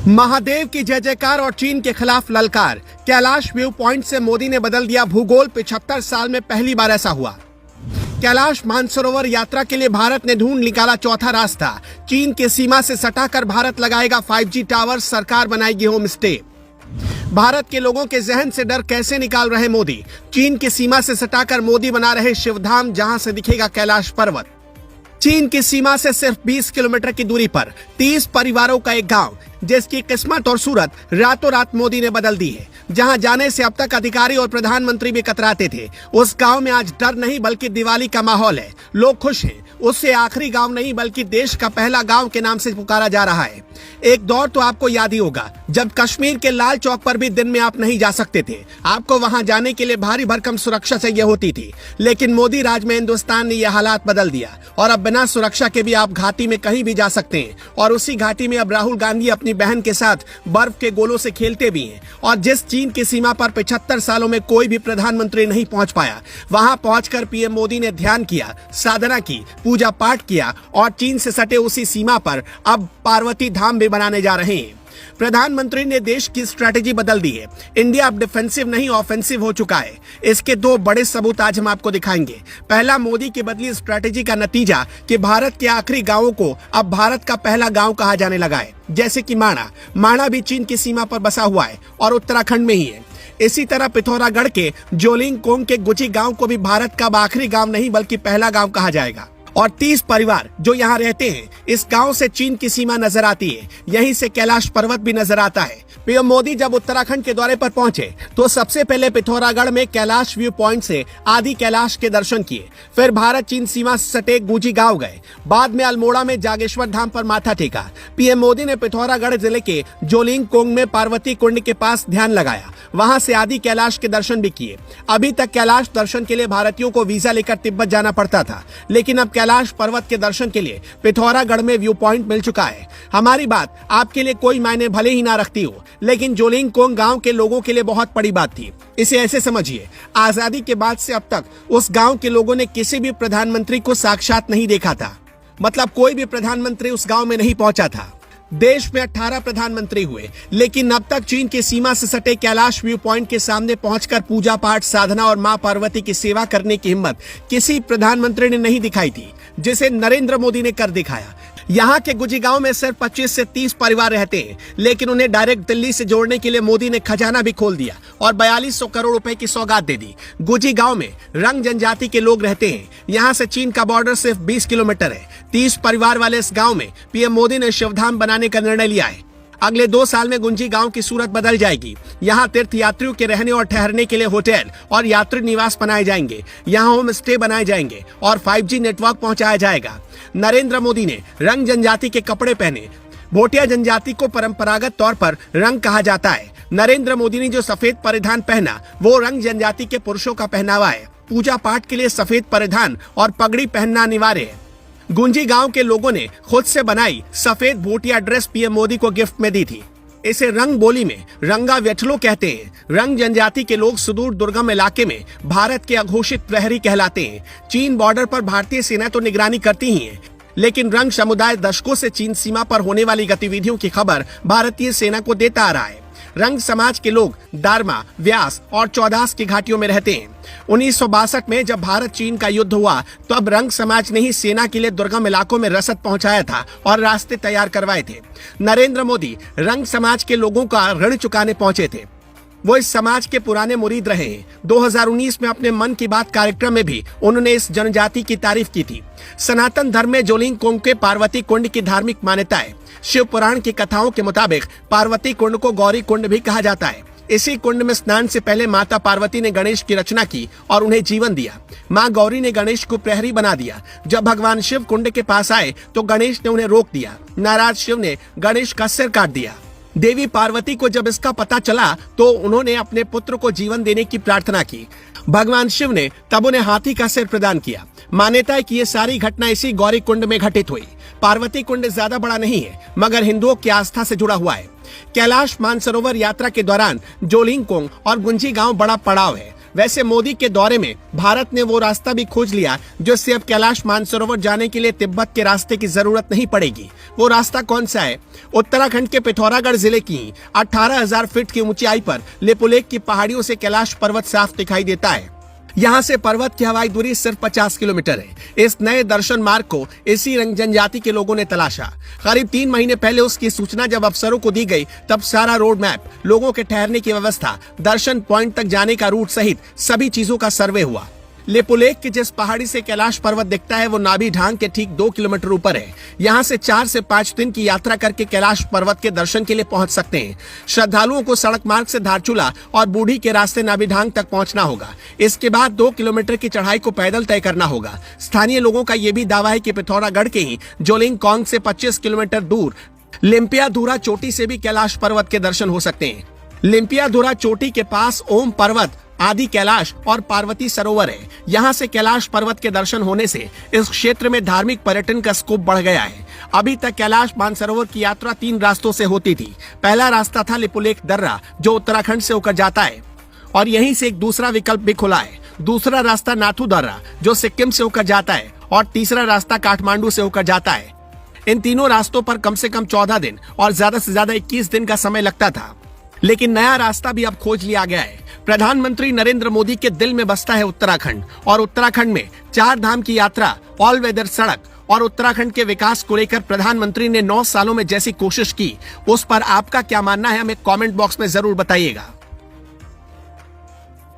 महादेव की जय जयकार और चीन के खिलाफ ललकार। कैलाश व्यू पॉइंट से मोदी ने बदल दिया भूगोल। 75 साल में पहली बार ऐसा हुआ। कैलाश मानसरोवर यात्रा के लिए भारत ने ढूंढ निकाला चौथा रास्ता। चीन के सीमा से सटाकर भारत लगाएगा 5G टावर, सरकार बनाएगी होम स्टे। भारत के लोगों के जहन से डर कैसे निकाल रहे मोदी। चीन की सीमा से सटाकर मोदी बना रहे शिवधाम, जहां से दिखेगा कैलाश पर्वत। चीन की सीमा से सिर्फ 20 किलोमीटर की दूरी पर 30 परिवारों का एक गांव, जिसकी किस्मत और सूरत रातों रात मोदी ने बदल दी है। जहां जाने से अब तक अधिकारी और प्रधानमंत्री भी कतराते थे, उस गांव में आज डर नहीं बल्कि दिवाली का माहौल है। लोग खुश हैं। उससे आखिरी गांव नहीं बल्कि देश का पहला गांव के नाम से पुकारा जा रहा है। एक दौर तो आपको याद ही होगा जब कश्मीर के लाल चौक पर भी दिन में आप नहीं जा सकते थे। आपको वहां जाने के लिए भारी भरकम सुरक्षा चाहिए होती थी, लेकिन मोदी राज में हिंदुस्तान ने यह हालात बदल दिया और अब बिना सुरक्षा के भी आप घाटी में कहीं भी जा सकते हैं। और उसी घाटी में अब राहुल गांधी अपनी बहन के साथ बर्फ के गोलों से खेलते भी हैं। और जिस चीन की सीमा पर 75 सालों में कोई भी प्रधानमंत्री नहीं पहुंच पाया, वहां पहुंचकर पीएम मोदी ने ध्यान किया, साधना की, पूजा पाठ किया और चीन से सटे उसी सीमा पर अब पार्वती धाम भी बनाने जा रहे हैं। प्रधानमंत्री ने देश की स्ट्रैटेजी बदल दी है। इंडिया अब डिफेंसिव नहीं ऑफेंसिव हो चुका है। इसके दो बड़े सबूत आज हम आपको दिखाएंगे। पहला, मोदी की बदली स्ट्रैटेजी का नतीजा कि भारत के आखिरी गांवों को अब भारत का पहला गांव कहा जाने लगा है, जैसे कि माणा भी चीन की सीमा पर बसा हुआ है और उत्तराखंड में ही है। इसी तरह पिथौरागढ़ के जोलिंगकोंग के गुची गांव को भी भारत का आखिरी गांव नहीं बल्कि पहला गांव कहा जाएगा। और 30 परिवार जो यहाँ रहते हैं, इस गांव से चीन की सीमा नजर आती है। यहीं से कैलाश पर्वत भी नजर आता है। पीएम मोदी जब उत्तराखंड के दौरे पर पहुंचे तो सबसे पहले पिथौरागढ़ में कैलाश व्यू पॉइंट से आदि कैलाश के दर्शन किए। फिर भारत चीन सीमा से सटे गुजी गांव गए। बाद में अल्मोड़ा में जागेश्वर धाम पर माथा टेका। पीएम मोदी ने पिथौरागढ़ जिले के जोलिंगकोंग में पार्वती कुंड के पास ध्यान लगाया। वहां से आदि कैलाश के दर्शन भी किए। अभी तक कैलाश दर्शन के लिए भारतीयों को वीजा लेकर तिब्बत जाना पड़ता था, लेकिन अब कैलाश पर्वत के दर्शन के लिए पिथौरागढ़ में व्यू पॉइंट मिल चुका है। हमारी बात आपके लिए कोई मायने भले ही ना रखती हो, लेकिन जोलिंगकोंग गांव के लोगों के लिए बहुत बड़ी बात थी। इसे ऐसे समझिए, आजादी के बाद से अब तक उस गांव के लोगों ने किसी भी प्रधानमंत्री को साक्षात नहीं देखा था। मतलब कोई भी प्रधानमंत्री उस गांव में नहीं पहुंचा था। देश में 18 प्रधानमंत्री हुए, लेकिन अब तक चीन की सीमा से सटे कैलाश व्यू पॉइंट के सामने पहुंचकर पूजा पाठ, साधना और मां पार्वती की सेवा करने की हिम्मत किसी प्रधानमंत्री ने नहीं दिखाई थी, जिसे नरेंद्र मोदी ने कर दिखाया। यहाँ के गुजी गांव में सिर्फ 25 से 30 परिवार रहते हैं, लेकिन उन्हें डायरेक्ट दिल्ली से जोड़ने के लिए मोदी ने खजाना भी खोल दिया और 4200 करोड़ रुपए की सौगात दे दी। गुजी गांव में रंग जनजाति के लोग रहते हैं। यहाँ से चीन का बॉर्डर सिर्फ 20 किलोमीटर है। 30 परिवार वाले इस गांव में पीएम मोदी ने शिवधाम बनाने का निर्णय लिया है। अगले 2 साल में गुंजी गांव की सूरत बदल जाएगी। यहाँ तीर्थ यात्रियों के रहने और ठहरने के लिए होटल और यात्री निवास बनाए जाएंगे। यहाँ होम स्टे बनाए जाएंगे और 5G नेटवर्क पहुंचाया जाएगा। नरेंद्र मोदी ने रंग जनजाति के कपड़े पहने। भोटिया जनजाति को परंपरागत तौर पर रंग कहा जाता है। नरेंद्र मोदी ने जो सफेद परिधान पहना वो रंग जनजाति के पुरुषों का पहनावा है। पूजा पाठ के लिए सफेद परिधान और पगड़ी पहनना अनिवार्य है। गुंजी गांव के लोगों ने खुद से बनाई सफेद भोटिया ड्रेस पीएम मोदी को गिफ्ट में दी थी। इसे रंग बोली में रंगा व्यठलो कहते हैं। रंग जनजाति के लोग सुदूर दुर्गम इलाके में भारत के अघोषित प्रहरी कहलाते हैं। चीन बॉर्डर पर भारतीय सेना तो निगरानी करती ही है, लेकिन रंग समुदाय दशकों से चीन सीमा पर होने वाली गतिविधियों की खबर भारतीय सेना को देता आ रहा है। रंग समाज के लोग दारमा, व्यास और चौदास की घाटियों में रहते हैं। 1962 में जब भारत चीन का युद्ध हुआ तो अब रंग समाज ने ही सेना के लिए दुर्गम इलाकों में रसद पहुंचाया था और रास्ते तैयार करवाए थे। नरेंद्र मोदी रंग समाज के लोगों का ऋण चुकाने पहुंचे थे। वो इस समाज के पुराने मुरीद रहे हैं। 2019 में अपने मन की बात कार्यक्रम में भी उन्होंने इस जनजाति की तारीफ की थी। सनातन धर्म में जोलिंगकोंग के पार्वती कुंड की धार्मिक मान्यता है। शिव पुराण की कथाओं के मुताबिक पार्वती कुंड को गौरी कुंड भी कहा जाता है। इसी कुंड में स्नान से पहले माता पार्वती ने गणेश की रचना की और उन्हें जीवन दिया। माँ गौरी ने गणेश को प्रहरी बना दिया। जब भगवान शिव कुंड के पास आए तो गणेश ने उन्हें रोक दिया। नाराज शिव ने गणेश का सिर काट दिया। देवी पार्वती को जब इसका पता चला तो उन्होंने अपने पुत्र को जीवन देने की प्रार्थना की। भगवान शिव ने तब उन्हें हाथी का सिर प्रदान किया। मान्यता है कि ये सारी घटना इसी गौरी कुंड में घटित हुई। पार्वती कुंड ज्यादा बड़ा नहीं है, मगर हिंदुओं की आस्था से जुड़ा हुआ है। कैलाश मानसरोवर यात्रा के दौरान जोलिंगकोंग और गुंजी गांव बड़ा पड़ाव है। वैसे मोदी के दौरे में भारत ने वो रास्ता भी खोज लिया जिससे अब कैलाश मानसरोवर जाने के लिए तिब्बत के रास्ते की जरूरत नहीं पड़ेगी। वो रास्ता कौन सा है? उत्तराखंड के पिथौरागढ़ जिले की 18,000 फीट की ऊंचाई पर लेपुलेख की पहाड़ियों से कैलाश पर्वत साफ दिखाई देता है। यहाँ से पर्वत की हवाई दूरी सिर्फ 50 किलोमीटर है। इस नए दर्शन मार्ग को इसी रंग जनजाति के लोगों ने तलाशा। करीब 3 महीने पहले उसकी सूचना जब अफसरों को दी गई तब सारा रोड मैप, लोगों के ठहरने की व्यवस्था, दर्शन पॉइंट तक जाने का रूट सहित सभी चीजों का सर्वे हुआ। लेपुलेख की जिस पहाड़ी से कैलाश पर्वत दिखता है वो नाभि ढांग के ठीक 2 किलोमीटर ऊपर है। यहाँ से 4 से 5 दिन की यात्रा करके कैलाश पर्वत के दर्शन के लिए पहुंच सकते हैं। श्रद्धालुओं को सड़क मार्ग से धारचूला और बूढ़ी के रास्ते नाभि ढांग तक पहुंचना होगा। इसके बाद 2 किलोमीटर की चढ़ाई को पैदल तय करना होगा। स्थानीय लोगों का यह भी दावा है कि पिथौरागढ़ के ही जोलिंगकोंग से 25 किलोमीटर दूर लिम्पियाधुरा चोटी से भी कैलाश पर्वत के दर्शन हो सकते हैं। लिम्पियाधुरा चोटी के पास ओम पर्वत, आदि कैलाश और पार्वती सरोवर है। यहाँ से कैलाश पर्वत के दर्शन होने से इस क्षेत्र में धार्मिक पर्यटन का स्कोप बढ़ गया है। अभी तक कैलाश मानसरोवर की यात्रा 3 रास्तों से होती थी। पहला रास्ता था लिपुलेख दर्रा जो उत्तराखंड से होकर जाता है और यहीं से एक दूसरा विकल्प भी खुला है। दूसरा रास्ता नाथू दर्रा जो सिक्किम से होकर जाता है और तीसरा रास्ता काठमांडू से होकर जाता है। इन तीनों रास्तों पर कम से कम 14 दिन और ज्यादा से ज्यादा 21 दिन का समय लगता था, लेकिन नया रास्ता भी अब खोज लिया गया है। प्रधानमंत्री नरेंद्र मोदी के दिल में बसता है उत्तराखंड और उत्तराखंड में 4 धाम की यात्रा, ऑल वेदर सड़क और उत्तराखंड के विकास को लेकर प्रधानमंत्री ने 9 सालों में जैसी कोशिश की, उस पर आपका क्या मानना है हमें कमेंट बॉक्स में जरूर बताइएगा।